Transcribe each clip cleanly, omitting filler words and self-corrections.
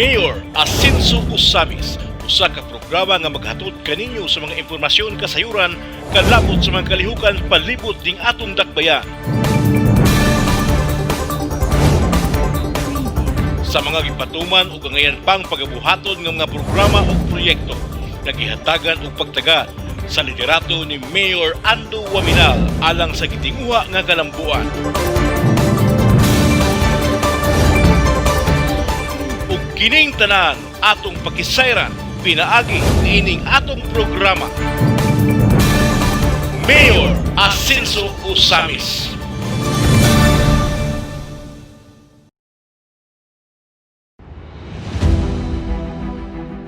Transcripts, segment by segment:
Mayor Asenso Usamis, usa ka programa nga maghatod kaninyo sa mga impormasyon kasayuran kalabot sa mga kalihukan palibot ding atong dakbayan. Sa mga gipatuman ug gangayan pang pagabuhaton ng mga programa o proyekto, nagihatagan og pagtagad sa liderato ni Mayor Ando Waminal alang sa gitinguha nga kalambuan. Ug kining tanan atong pakisayran pinaagi niining atong programa. Mayor Asenso Usamis.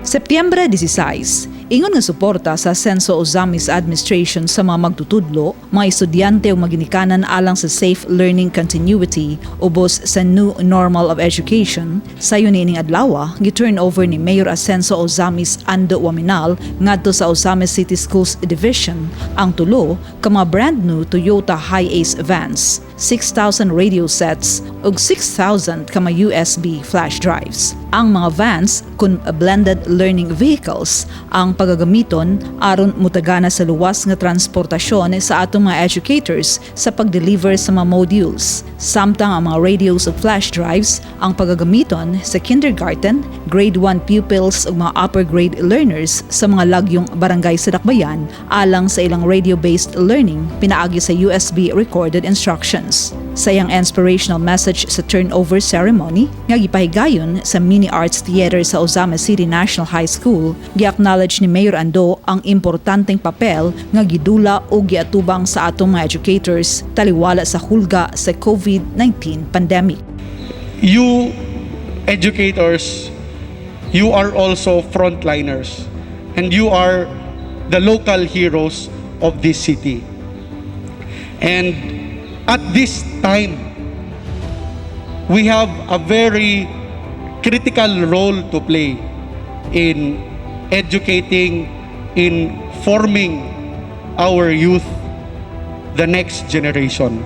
Setyembre 16, ingon nga suporta sa Asenso Usamis administration sa mga magtutudlo, mga estudyante o maginikanan alang sa safe learning continuity ubos sa new normal of education. Sayo niining adlaw, gi-turn over ni Mayor Asenso Usamis Ando Waminal ngadto sa Usamis City Schools Division ang tulo ka mga brand new Toyota Hi-Ace vans, 6,000 radio sets ug 6,000 ka mga USB flash drives. Ang mga vans kun blended learning vehicles ang pagagamiton aron mutagana sa luwas nga transportasyon sa atong mga educators sa pag-deliver sa mga modules. Samtang ang mga radios ug flash drives ang pagagamiton sa kindergarten, grade 1 pupils ug mga upper grade learners sa mga lagyong barangay sa dakbayan alang sa ilang radio-based learning pinaagi sa USB recorded instructions. Sa iyang inspirational message sa turnover ceremony nga gipahigayon sa Mini Arts Theater sa Usamis City National High School, gi-acknowledge ni Mayor Ando ang importanteng papel nga gidula o giatubang sa atong mga educators taliwala sa hulga sa COVID-19 pandemic. You educators, you are also frontliners and you are the local heroes of this city. And at this time, we have a very critical role to play in educating, in forming our youth, the next generation.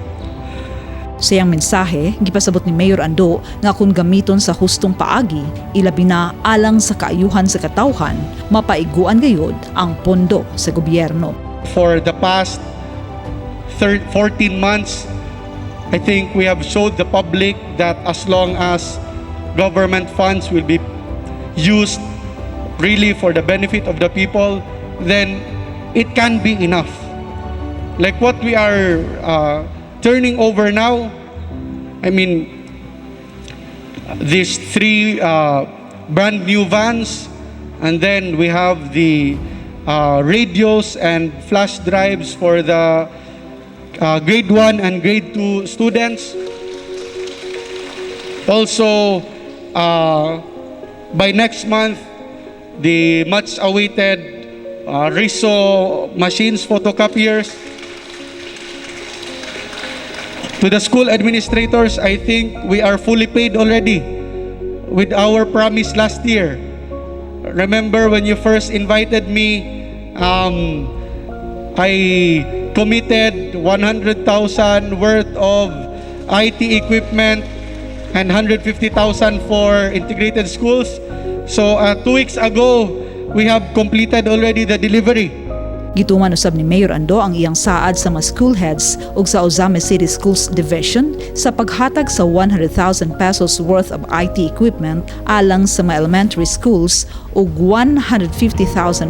Sa iyang mensahe, gipasabot ni Mayor Ando nga kung gamiton sa hustong paagi, ilabi na alang sa kaayuhan sa katawhan, mapaiguan gayud ang pondo sa gobyerno. For the past 14 months, I think we have showed the public that as long as government funds will be used really for the benefit of the people, then it can be enough. Like what we are turning over now, I mean, these 3 brand new vans, and then we have the radios and flash drives for the grade 1 and grade 2 students. Also, by next month, the much awaited Riso machines, photocopiers. To the school administrators, I think we are fully paid already with our promise last year. Remember when you first invited me, I committed 100,000 worth of IT equipment and 150,000 for integrated schools. So 2 weeks ago, we have completed already the delivery. Gituman usab ni Mayor Ando ang iyang saad sa mga school heads ug sa Usamis City Schools Division sa paghatag sa 100,000 pesos worth of IT equipment alang sa mga elementary schools ug 150,000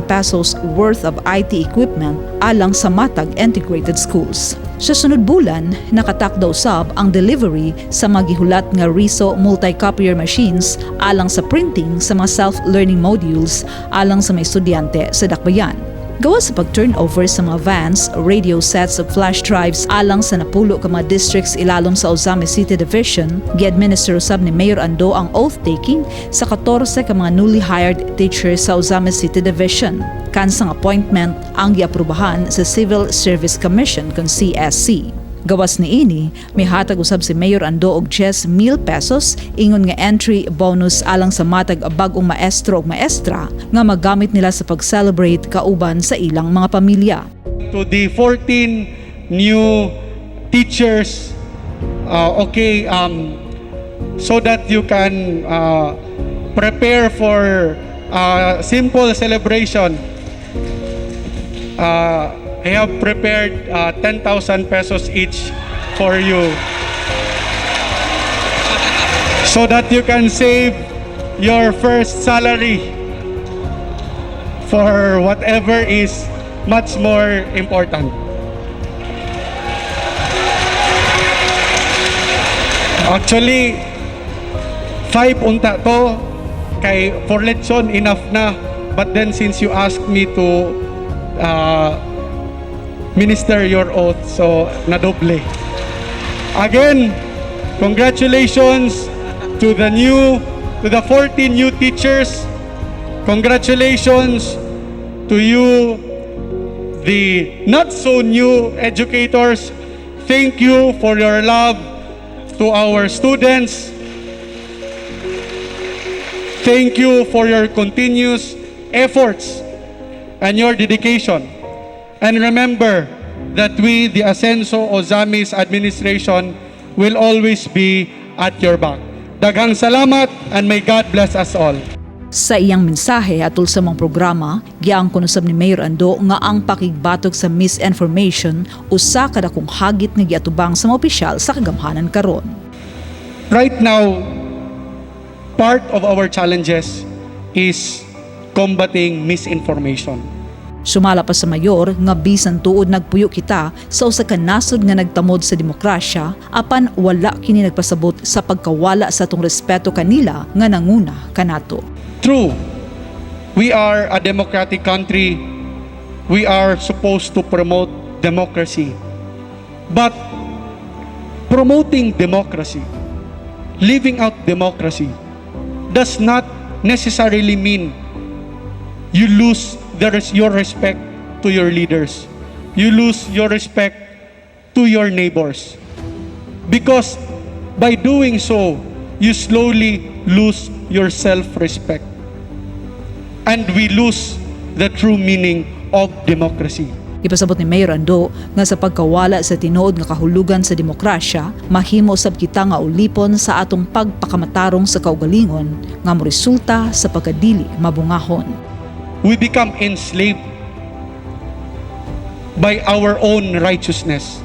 pesos worth of IT equipment alang sa matag integrated schools. Sa sunod bulan, nakatakda usab ang delivery sa mga gihulat nga Riso multi-copier machines alang sa printing sa mga self-learning modules alang sa mga estudyante sa dakbayan. Gawa sa pag-turnover sa mga vans, radio sets ug flash drives alang sa napulo ka mga districts ilalom sa Usamis City Division, gi-administer usab ni Mayor Ando ang oath-taking sa 14 ka mga newly hired teachers sa Usamis City Division. Kansang appointment ang giaprubahan sa Civil Service Commission kon CSC. Gawas ni ini, may hatag usab si Mayor Ando og 10,000 pesos ingon nga entry bonus alang sa matag bag-ong maestro ug maestra nga magamit nila sa pag-celebrate kauban sa ilang mga pamilya. To the 14 new teachers, so that you can prepare for a simple celebration. I have prepared 10,000 pesos each for you so that you can save your first salary for whatever is much more important. Actually, 5 unta to, kay for lechon enough na. But then since you asked me to minister your oath, so nadoble. Again, congratulations to the 14 new teachers. Congratulations to you, the not so new educators. Thank you for your love to our students. Thank you for your continuous efforts and your dedication. And remember that we, the Ascenso Ozamis administration, will always be at your back. Daghang salamat and may God bless us all. Sa iyang mensahe atol sa mga programa, giang kunusab ni Mayor Ando nga ang pakigbatok sa misinformation usa ka dakong hagit nga giatubang sa mga opisyal sa kagamhanan karon. Right now, part of our challenges is combating misinformation. Sumala pa sa mayor nga bisan tuod nagpuyo kita sa usa ka nasod nga nagtamod sa demokrasya apan wala kini nagpasabot sa pagkawala sa atong respeto kanila nga nanguna kanato. True, we are a democratic country. We are supposed to promote democracy. But promoting democracy, living out democracy, does not necessarily mean you lose your respect to your leaders. You lose your respect to your neighbors. Because by doing so, you slowly lose your self-respect. And we lose the true meaning of democracy. Ipasabot ni Mayor Ando nga sa pagkawala sa tinuod nga kahulugan sa demokrasya, mahimo sab kita nga ulipon sa atong pagpakamatarong sa kaugalingon nga moresulta sa pagkadili mabungahon. We become enslaved by our own righteousness.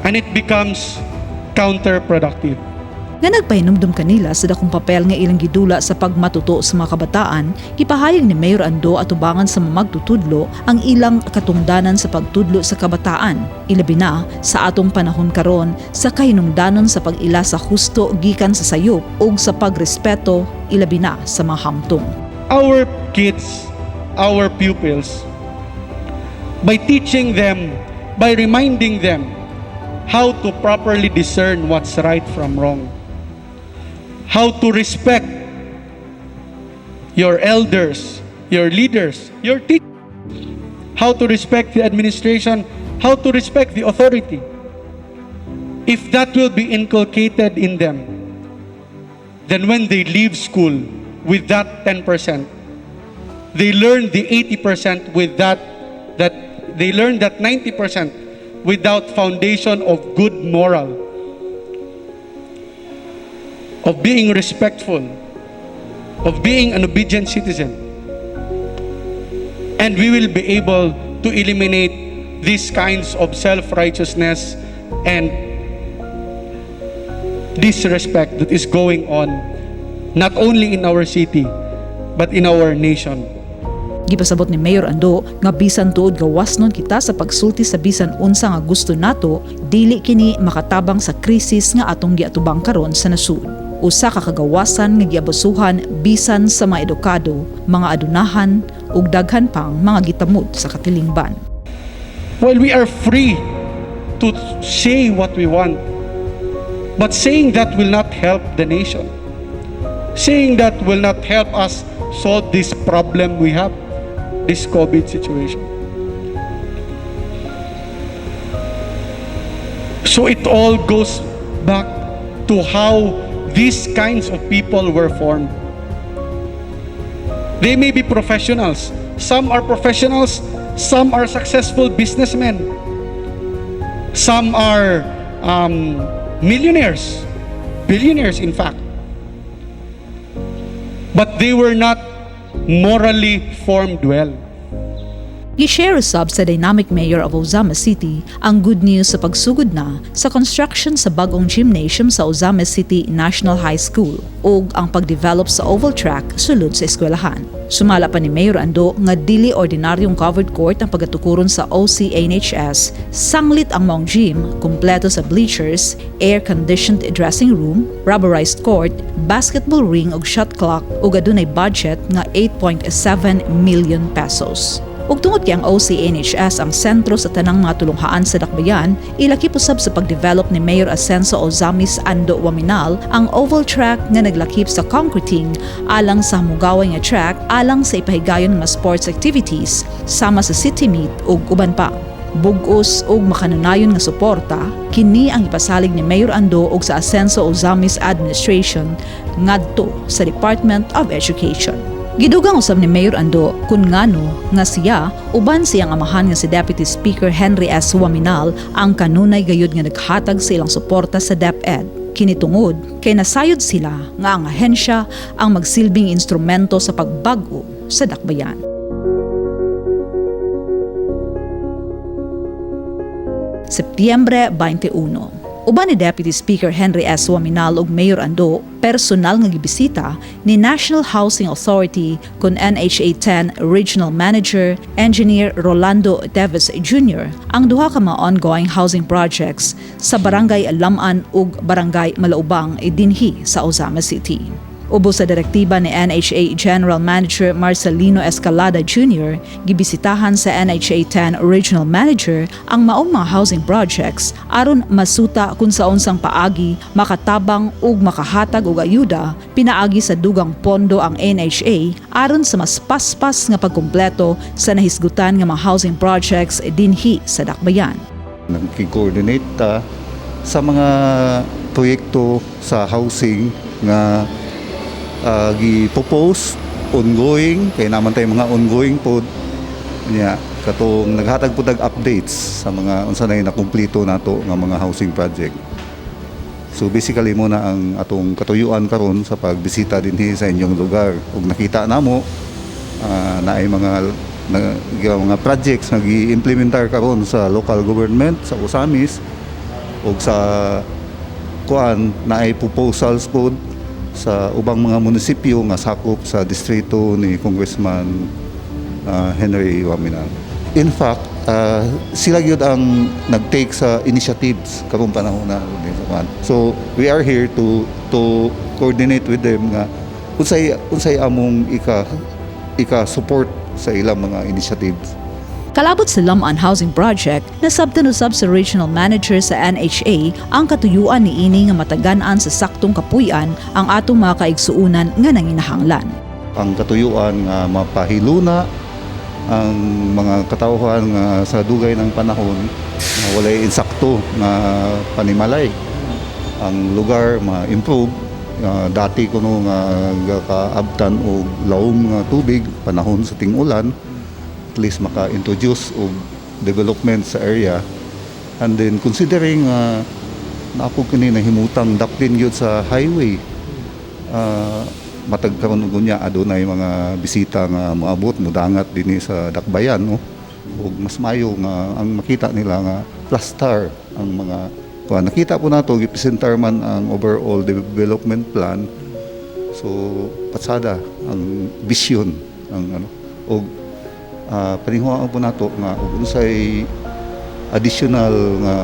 And it becomes counterproductive. Nga nagpahinumdum kanila sa dakong papel nga ilang gidula sa pagmatuto sa mga kabataan, gipahayag ni Mayor Ando atubangan sa mga magtutudlo ang ilang katungdanan sa pagtudlo sa kabataan, ilabi na sa atong panahon karon sa kahinungdanon sa pag-ila sa husto gikan sa sayop ug sa pagrespeto ilabi na sa mga hamtong. Our kids, our pupils, by teaching them, by reminding them how to properly discern what's right from wrong, how to respect your elders, your leaders, your teachers, how to respect the administration, how to respect the authority. If that will be inculcated in them, then when they leave school with that 10%, they learn the 80% with that they learn that 90% without foundation of good moral, of being respectful, of being an obedient citizen. And we will be able to eliminate these kinds of self-righteousness and disrespect that is going on not only in our city but in our nation. Gipasabot ni Mayor Ando nga bisan tuod gawasnon kita sa pagsulti sa bisan unsa nga gusto nato, dili kini makatabang sa krisis nga atong giatubang karon sa nasud. Usa ka kagawasan nga giabusuhan bisan sa mga edukado, mga adunahan ug daghan pang mga gitamod sa katilingban. While we are free to say what we want, but saying that will not help the nation. Saying that will not help us solve this problem we have, this COVID situation. So it all goes back to how these kinds of people were formed. They may be professionals. Some are professionals, some are successful businessmen. Some are millionaires, billionaires in fact. but they were not morally formed well. Gi-share usab sa dynamic mayor of Ozama City ang good news sa pagsugod na sa construction sa bagong gymnasium sa Ozama City National High School ug ang pagdevelop sa oval track sulod sa eskwelahan. Sumala pa ni Mayor Ando nga dili ordinaryong covered court ang pagatukuron sa OCNHS, sanglit ang maong gym, kumpleto sa bleachers, air-conditioned dressing room, rubberized court, basketball ring ug shot clock ug adunay budget nga 8.7 million pesos. Ug tungod kay ang OCNHS ang sentro sa tanang mga tulunghaan sa dakbayan, ilaki usab sa pagdevelop ni Mayor Ascenso Ozamis Ando Waminal ang oval track nga naglakip sa concreting alang sa hamugaway nga track alang sa ipahigayon nga sports activities sama sa city meet ug uban pa. Bugos ug makanunayon nga suporta kini ang ipasalig ni Mayor Ando ug sa Ascenso Ozamis Administration ngadto sa Department of Education. Gidugang usab ni Mayor Ando kun ngano nga siya uban siyang amahan nga si Deputy Speaker Henry S. Waminal ang kanunay gayud nga naghatag sa ilang suporta sa DepEd. Kini tungod kay nasayod sila nga ang ahensya ang magsilbing instrumento sa pagbago sa dakbayan. Setyembre 21. Uban ni Deputy Speaker Henry S. Waminal ug Mayor Ando, personal nga gibisita ni National Housing Authority kun NHA 10 Regional Manager Engineer Rolando Teves Jr. ang duha ka mga ongoing housing projects sa Barangay Laman ug Barangay Malaubang dinhi sa Ozama City. Ubos sa direktiba ni NHA General Manager Marcelino Escalada Jr., gibisitahan sa NHA 10 Regional Manager ang maong mga housing projects aron masuta kung sa unsang paagi makatabang ug makahatag og ayuda pinaagi sa dugang pondo ang NHA aron sa mas paspas nga pagkumpleto sa nahisgutan nga mga housing projects dinhi sa dakbayan. Nagki-coordinate ta sa mga proyekto sa housing nga gi-propose ongoing kay naman tay mga ongoing pod niya katong naghatag pud updates sa mga unsa nay nakumpleto nato nga mga housing project. So basically mo na ang atong katuyuan karon sa pagbisita dinhi sa inyong lugar ug nakita namo naay mga projects nga gi-implementar karon sa local government sa Ozamis ug sa kuan naay proposals pod sa ubang mga munisipyo nga sakop sa distrito ni Congressman Henry Waminal. In fact, sila gyud ang nag-take sa initiatives karong panahon na. So we are here to coordinate with them nga unsay among ika-support sa ilang mga initiatives. Kalabot sa Laman Housing Project, nasabtan usab sa Regional Manager sa NHA ang katuyuan ni ini nga matagan-an sa saktong kapuy-an ang atong mga kaigsuunan nga nanginahanglan. Ang katuyuan nga mapahiluna ang mga katawhan nga sa dugay ng panahon na walay insakto nga panimalay. Ang lugar ma-improve dati kuno nga kaabtan og lawom nga tubig panahon sa ting-ulan, at least maka-introduce og development sa area. And then considering napo kini nahimutang daplin gyud sa highway, matag karon ug unya adunay mga bisita nga moabot modangat dinhi sa dakbayan, no? Ug mas mayo nga ang makita nila nga plaster ang mga kuan. Nakita po nato gipresentar man ang overall development plan. So patsada ang vision ang og panihuaan po nato nga unsay additional nga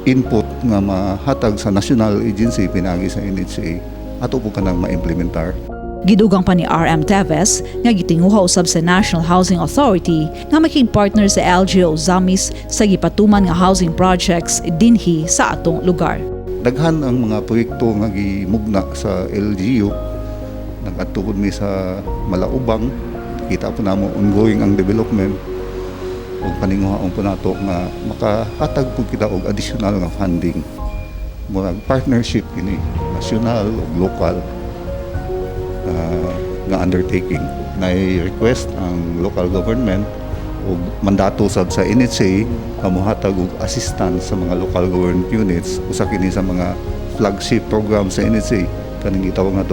input nga mahatag sa national agency pinagi sa NHA ato po kanang ma-implementar. Gidugang pa ni RM Teves nga gitinguha usab sa National Housing Authority nga makig-partner sa LGU Ozamis sa gipatuman nga housing projects dinhi sa atong lugar. Daghan ang mga proyekto nga gimugna sa LGU. Nag-atugod mi sa Malaubang. Kita po namo ongoing ang development ug paninguhaon po nato nga makahatag po kita og additional nga funding. Murag partnership ini national ug local nga undertaking. Nai-request ang local government ug mandato sab sa NHA nga mohatag og assistance sa mga local government units usa kini sa mga flagship program sa NHA kaning gitawag nga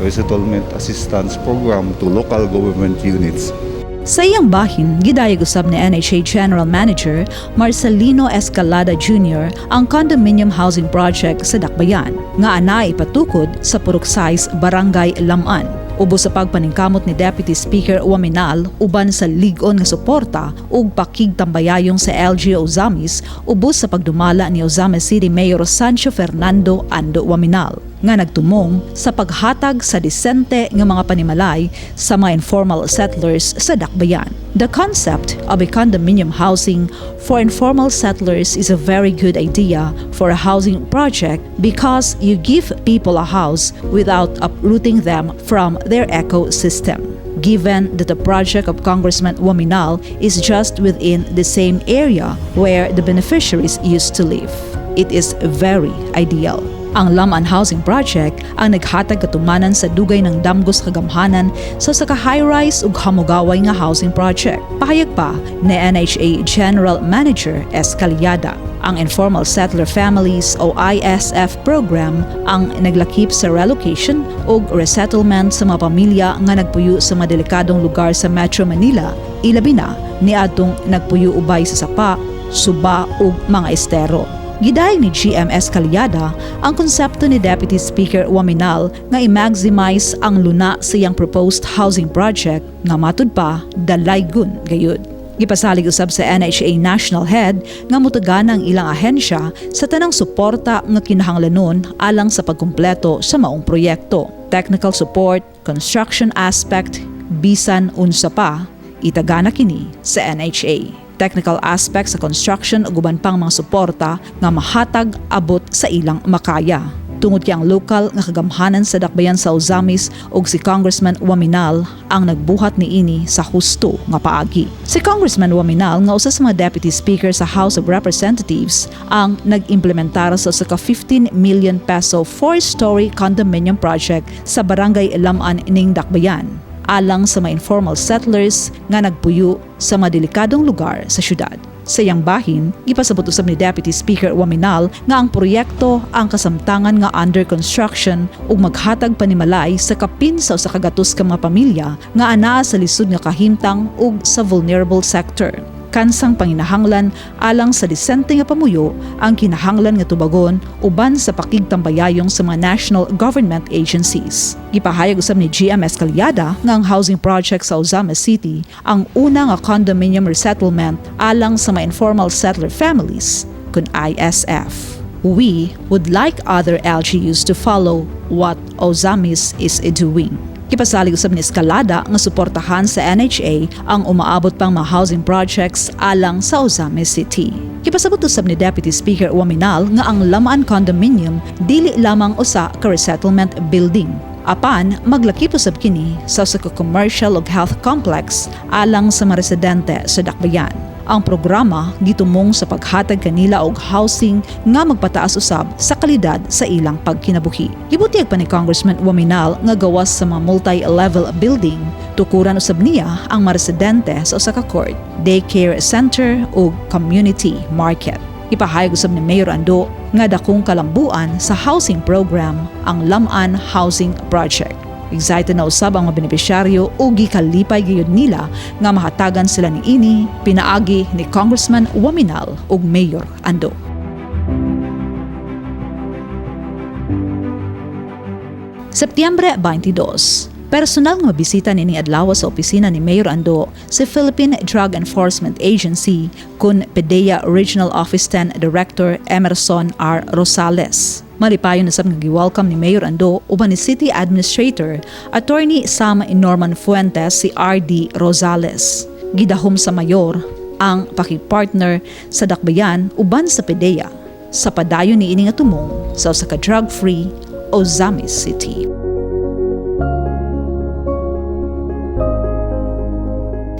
resettlement assistance program to local government units. Sa iyang bahin, gidayag usab ni NHA General Manager Marcelino Escalada Jr. ang condominium housing project sa Dakbayan nga anay ipatukod sa Puruksais, Barangay Laman. Ubos sa pagpaningkamot ni Deputy Speaker Waminal uban sa lig-on nga suporta ug pakigtambayayong sa LG Ozamis ubos sa pagdumala ni Ozamis City Mayor Sancho Fernando Ando Waminal nga nagtumong sa paghatag sa disente nga mga panimalay sa mga informal settlers sa Dakbayan. The concept of a condominium housing for informal settlers is a very good idea for a housing project because you give people a house without uprooting them from their ecosystem. Given that the project of Congressman Waminal is just within the same area where the beneficiaries used to live, it is very ideal. Ang Laman Housing Project ang naghatag katumanan sa dugay ng damgos kagamhanan sa saka high-rise ug hamugaway nga housing project. Pahayag pa ni NHA General Manager Escaliada. Ang Informal Settler Families o ISF program ang naglakip sa relocation ug resettlement sa mga pamilya nga nagpuyo sa mga delikadong lugar sa Metro Manila, ilabi na niadtong nagpuyo ubay sa Sapa, Suba ug mga estero. Gidayeg ni GM Escaliada ang konsepto ni Deputy Speaker Waminal nga i-maximize ang luna sa iyang proposed housing project nga matud pa dalaygon gayud. Gipasalig usab sa NHA National Head nga mutagan ang ilang ahensya sa tanang suporta nga kinahanglanon alang sa pagkumpleto sa maong proyekto. Technical support, construction aspect, bisan unsa pa, itagana kini sa NHA. Technical aspects sa construction ug uban pang mga suporta nga mahatag abot sa ilang makaya. Tungod kay ang lokal nga kagamhanan sa Dakbayan sa Ozamis ug si Congressman Waminal ang nagbuhat niini sa husto nga paagi. Si Congressman Waminal nga usa sa mga Deputy Speaker sa House of Representatives ang nag-implementar sa 15 million peso 4-story condominium project sa Barangay Laman ning Dakbayan alang sa mga informal settlers nga nagpuyo sa mga delikadong lugar sa syudad. Sa iyang bahin, ipasabot usab ni Deputy Speaker Waminal nga ang proyekto ang kasamtangan nga under construction ug maghatag panimalay sa kapin sa usa ka gatos ka mga pamilya nga anaa sa lisod nga kahimtang ug sa vulnerable sector. Kansang panginahanglan alang sa disente nga pamuyo ang kinahanglan nga tubagon uban sa pakigtambayayong sa mga national government agencies. Gipahayag usab ni GM Escaliada nga ang housing project sa Ozamis City ang una nga condominium resettlement alang sa mga informal settler families kun ISF. We would like other LGUs to follow what Ozamis is doing. Kipasalig usab ni Escalada nga suportahan sa NHA ang umaabot pang mga housing projects alang sa Ozamis City. Kipasabot usab ni Deputy Speaker Waminal nga ang Lamaan Condominium dili lamang usa ka resettlement building. Apan maglakip usab kini sa usa ka commercial ug health complex alang sa mga residente sa Dakbayan. Ang programa gitumong sa paghatag kanila og housing nga magpataas usab sa kalidad sa ilang pagkinabuhi. Gibutiag pa ni Congressman Waminal nga gawas sa mga multi-level building, tukuran usab niya ang mga residente sa usa ka court, daycare center ug community market. Ipahayag usab ni Mayor Ando nga dakong kalambuan sa housing program ang Lamaan Housing Project. Excited na usab ang mga benepisyaryo o gikalipay gayud nila nga mahatagan sila niini pinaagi ni Congressman Waminal ug Mayor Ando. Setyembre 22, personal nga bisita nining adlaw sa opisina ni Mayor Ando si Philippine Drug Enforcement Agency kun PDEA Regional Office 10 Director Emerson R. Rosales. Malipayon na sab nga gi-welcome ni Mayor Ando uban ni City Administrator Attorney Sam Norman Fuentes si R.D. Rosales. Gidahom sa mayor ang pakipartner sa Dakbayan uban sa PDEA sa padayon niini nga tumong sa usa ka drug-free Ozamis City.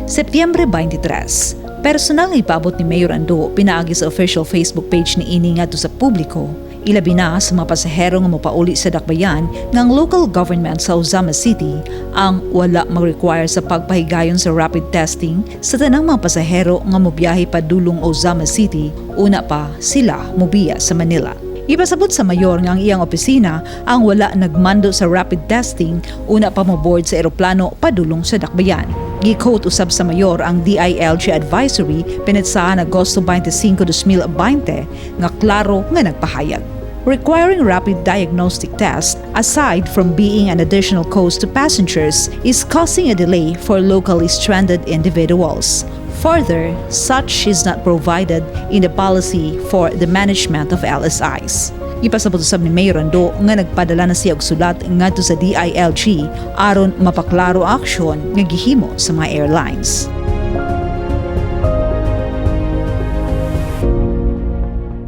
Setyembre 23, personal nga ipaabot ni Mayor Ando pinaagi sa official Facebook page ni ini ngadto sa publiko. Ilabi na sa mga pasahero nga mopauli sa Dakbayan nga ang local government sa Ozamis City ang wala mag-require sa pagpahigayon sa rapid testing sa tanang mga pasahero nga mobiyahe padulong Ozamis City una pa sila mobiya sa Manila. Ipasabot sa mayor nga ang iyang opisina ang wala nagmando sa rapid testing una pa moboard sa eroplano padulong sa dakbayan. Gi-quote usab sa mayor ang DILG advisory pinetsahan Agosto 25, 2020 nga klaro nga nagpahayag. Requiring rapid diagnostic tests, aside from being an additional cost to passengers, is causing a delay for locally stranded individuals. Further, such is not provided in the policy for the management of LSIs. Ipasabot usab ni Mayor Ando nga nagpadala na siya og sulat ngadto sa DILG aron mapaklaro aksyon nga gihimo sa mga airlines.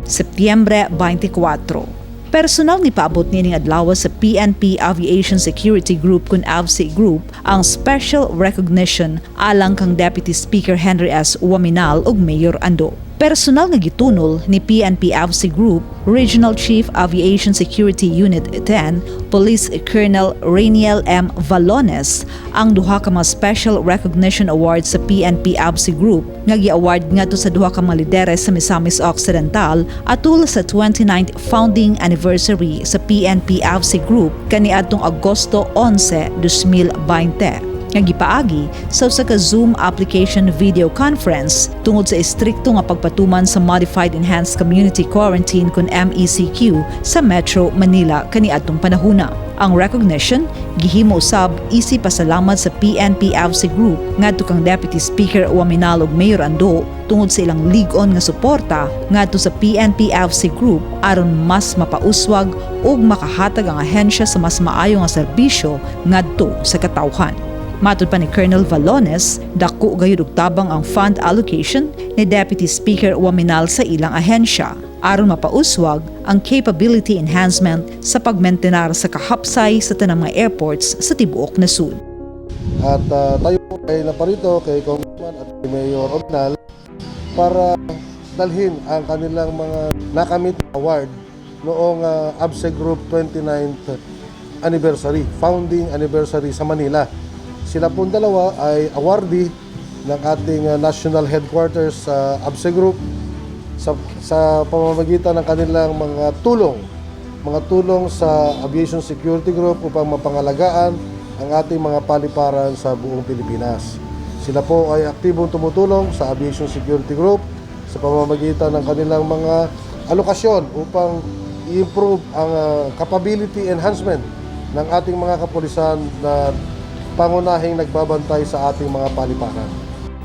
Setyembre 24. Personal ni paabot nining adlaw sa PNP Aviation Security Group kun AVSE Group ang special recognition alang kang Deputy Speaker Henry S. Uwaminal ug Mayor Ando. Personal nga gitunol ni PNP AVSE Group Regional Chief Aviation Security Unit 10 Police Colonel Rainiel M. Valones ang duha ka mga Special Recognition Award sa PNP AVSE Group nga gi-award ngadto sa duha ka mga lideres sa Misamis Occidental atul sa 29th founding anniversary sa PNP AVSE Group kaniadtong Agosto 11, 2020. Nga gipaagi sa usa ka Zoom application video conference tungod sa istrikto nga pagpatuman sa Modified Enhanced Community Quarantine kun MECQ sa Metro Manila kaniadtong panahona. Ang recognition gihimo usab isip pasalamat sa PNP AVSE Group ngadto kang Deputy Speaker Uwaminal ug Mayor Ando tungod sa ilang lig-on nga suporta ngadto sa PNP AVSE Group aron mas mapauswag ug makahatag ang ahensya sa mas maayo nga serbisyo ngadto sa katawhan. Matod pa ni Colonel Valones, dako gayud og tabang ang fund allocation ni Deputy Speaker Uwaminal sa ilang ahensya aron mapauswag ang capability enhancement sa pagmentenar sa kahapsay sa tanang mga airports sa tibuok nasud. At tayo po ay naparito kay Congressman at kay Mayor Uwaminal para dalhin ang kanilang mga nakamit award noong AVSE Group 29th anniversary, founding anniversary sa Manila. Sila pong dalawa ay awardee ng ating national headquarters sa AVSE Group sa pamamagitan ng kanilang mga tulong sa Aviation Security Group upang mapangalagaan ang ating mga paliparan sa buong Pilipinas. Sila po ay aktibong tumutulong sa Aviation Security Group sa pamamagitan ng kanilang mga alokasyon upang i-improve ang capability enhancement ng ating mga kapulisan na pangunahing nagbabantay sa ating mga paliparan.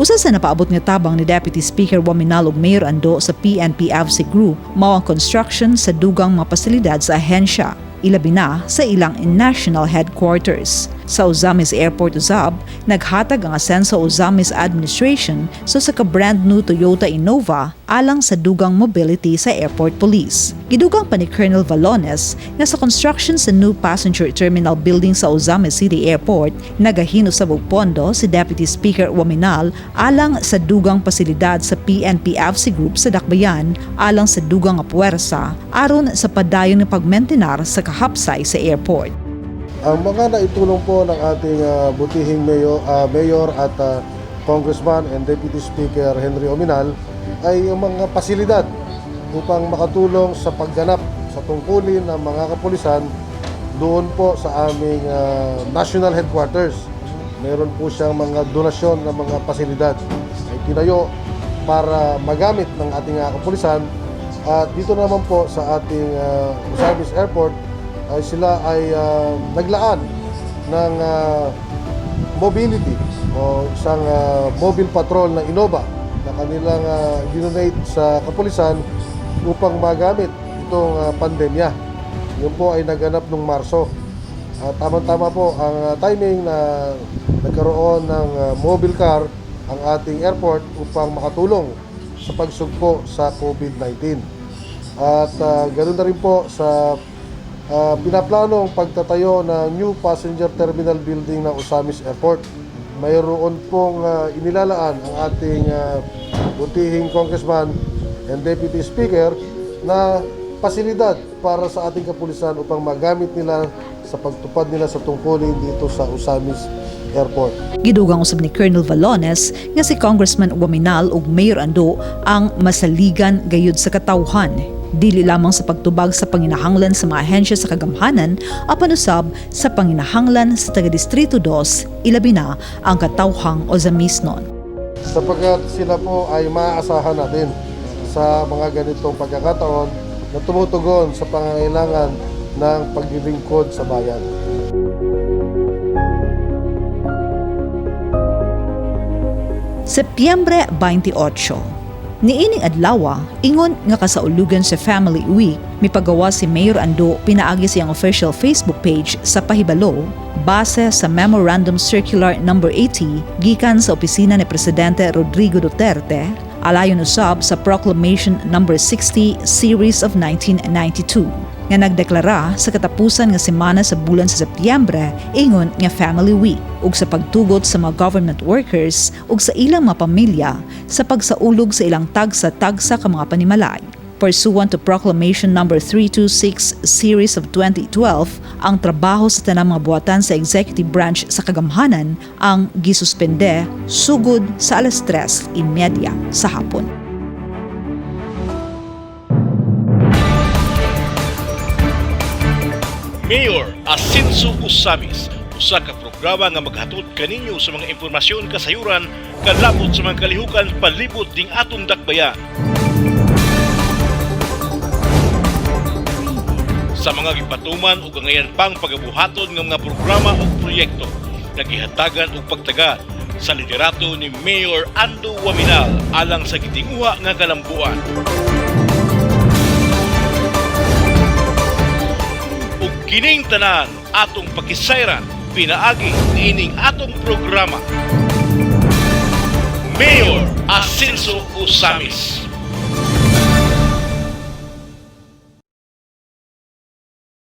Usa sa napaabot nga tabang ni Deputy Speaker Uwaminal ug Mayor Ando sa PNP AVSE Group mao ang construction sa dugang mga pasilidad sa ahensya, ilabi na sa ilang national headquarters. Sa Ozamis Airport usab, naghatag ang Asenso Ozamis Administration sa ka brand new Toyota Innova alang sa dugang mobility sa airport police. Gidugang pa ni Colonel Valones nga sa construction sa new passenger terminal building sa Ozamis City Airport, nagahino sa pondo si Deputy Speaker Uwaminal alang sa dugang pasilidad sa PNP AVSE Group sa Dakbayan alang sa dugang nga puwersa aron sa padayon ng pagmentenar sa kahapsay sa airport. Ang mga naitulong po ng ating butihing mayor at Congressman and Deputy Speaker Henry Uwaminal ay yung mga pasilidad upang makatulong sa pagganap sa tungkulin ng mga kapulisan doon po sa aming national headquarters. Meron po siyang mga donasyon ng mga pasilidad ay tinayo para magamit ng ating kapulisan. At dito naman po sa ating Ozamis Airport ay sila ay naglaan ng mobility o isang mobile patrol na Innova na kanilang dinonate sa kapulisan upang magamit itong pandemya. Yun po ay naganap noong Marso. Tama-tama po ang timing na nagkaroon ng mobile car ang ating airport upang makatulong sa pagsugpo sa COVID-19. At ganoon na rin po sa pinaplanong pagtatayo ng new passenger terminal building ng Ozamis Airport. Mayroon pong inilalaan ang ating butihing Congressman and Deputy Speaker na pasilidad para sa ating kapulisan upang magamit nila sa pagtupad nila sa tungkulin dito sa Ozamis Airport. Gidugang usab ni Colonel Valones nga si Congressman Uwaminal ug Mayor Ando ang masaligan gayud sa katawhan. dili lamang sa pagtubag sa panginahanglan sa mga ahensya sa kagamhanan apan usab sa panginahanglan sa taga-distrito 2, ilabi na ang katawhang Ozamisnon. Sapagkat sila po ay maaasahan natin sa mga ganitong pagkakataon na tumutugon sa pangangailangan ng paglilingkod sa bayan. Setyembre 28. Niining adlaw, ingon nga kasaulugan sa Family Week, mipagawa si Mayor Ando pinaagi siyang official Facebook page sa pahibalo base sa Memorandum Circular No. 80 gikan sa opisina ni Presidente Rodrigo Duterte, alayon usab sa Proclamation No. 60 Series of 1992. Nga nagdeklara sa katapusan nga semana sa bulan sa Setyembre ingon nga Family Week ug sa pagtugot sa mga government workers ug sa ilang mga pamilya sa pagsaulog sa ilang tagsa-tagsa ka mga panimalay. Pursuant to Proclamation No. 326 Series of 2012, ang trabaho sa tanang mga buhatan sa executive branch sa kagamhanan ang gisuspende sugod sa alas 3:30 sa hapon. Mayor Asencio Usamis, usa ka programa nga maghatod kaninyo sa mga impormasyon kasayuran kalabot sa mga kalihukan palibot ding atong dakbayan. Sa mga gipatuman ug gangayan pang pagabuhaton ng mga programa ug proyekto nagihatagan og pagtaga sa liderato ni Mayor Ando Waminal alang sa gitinguha nga kalambuan. Ug kining tanan atong pakisayran pinaagi niining atong programa. Mayor Asencio Usamis.